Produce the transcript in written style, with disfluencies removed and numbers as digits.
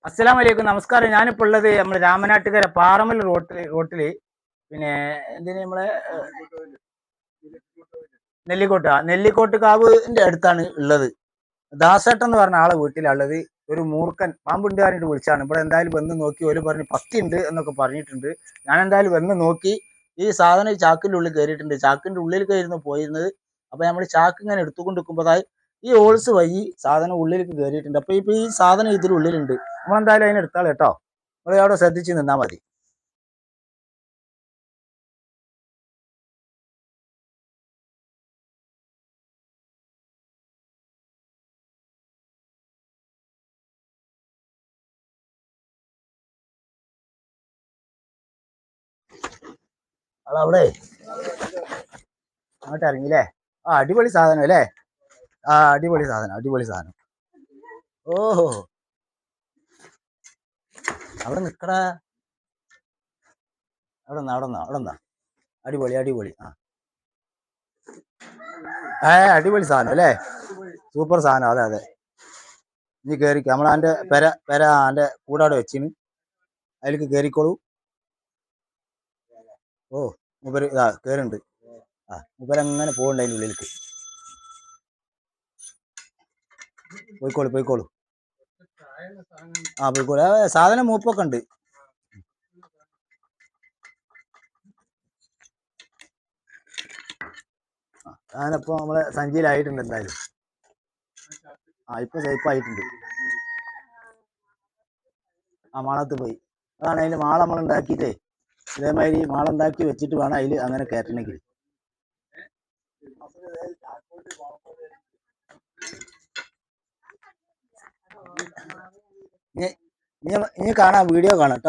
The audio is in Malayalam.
അസ്സലാമലൈക്കും നമസ്കാരം. ഞാനിപ്പോൾ ഉള്ളത് നമ്മുടെ രാമനാട്ടുകര പാറമൽ റോട്ടില് പിന്നെ എന്തിന് നമ്മളെ നെല്ലിക്കോട്ട് കാവിന്റെ അടുത്താണ് ഉള്ളത്. ദാസേട്ടൻ എന്ന് പറഞ്ഞ ആളെ വീട്ടിലുള്ളത്. ഒരു മൂർഖൻ പാമ്പുണ്ടുകാരൻ്റെ വിളിച്ചാണ്. ഇവിടെ എന്തായാലും വന്ന് നോക്കി ഒരു പറഞ്ഞ് പത്തി ഉണ്ട് എന്നൊക്കെ പറഞ്ഞിട്ടുണ്ട്. ഞാൻ എന്തായാലും വന്ന് നോക്കി. ഈ സാധനം ഈ ചാക്കിൻ്റെ ഉള്ളിൽ കയറിയിട്ടുണ്ട്. ചാക്കിൻ്റെ ഉള്ളിൽ കയറുന്നു പോയിരുന്നത്. അപ്പൊ നമ്മൾ ചാക്ക് ഇങ്ങനെ എടുത്തുകൊണ്ട് നിൽക്കുമ്പോഴായി ഈ ഹോൾസ് വഴി സാധനം ഉള്ളിലേക്ക് കയറിയിട്ടുണ്ട്. അപ്പൊ ഇപ്പൊ ഈ സാധനം ഇതിനുള്ളിലുണ്ട്. നമ്മളെന്തായാലും അതിനെ എടുത്താൽ കേട്ടോ. നിങ്ങൾ അവിടെ ശ്രദ്ധിച്ച് നിന്നാൽ മതി. അവിടെ അങ്ങോട്ട് ഇറങ്ങിയില്ലേ? അടിപൊളി സാധനം അല്ലേ? അടിപൊളി സാധനം. ഓഹോ, അവിടെ നിക്കടാ. അവിടെ നിന്നാ അടിപൊളി. അടിപൊളി സാധനം അല്ലേ? സൂപ്പർ സാധനം. അതെ. ഇനി കേറിക്കോ. നമ്മളെ പെര എൻ്റെ കൂടാടെ വെച്ചിന്. അതിലേക്ക് കേറിക്കോളൂ. ഓ, മൂപ്പര് കേറുണ്ട്. മൂപ്പരങ്ങനെ പോകണ്ട അതിൻ്റെ ഉള്ളിലേക്ക്. പോയിക്കോളൂ. പോയിക്കോളൂ. സാധനം മൂപ്പൊക്കെ ഉണ്ട്. സാധനം നമ്മളെ സഞ്ചിയിലായിട്ടുണ്ട് എന്തായാലും. ഇപ്പൊ സേഫ് ആയിട്ടുണ്ട്. മാളത്ത് പോയി. അതാണ് അതിന്റെ മാള നമ്മൾ ഉണ്ടാക്കിയിട്ടേ. ഇതേമാതിരി മാളുണ്ടാക്കി വെച്ചിട്ട് വേണം അതിൽ അങ്ങനെ കയറ്റണമെങ്കിൽ. ഇനി കാണാം, വീഡിയോ കാണാം കേട്ടോ.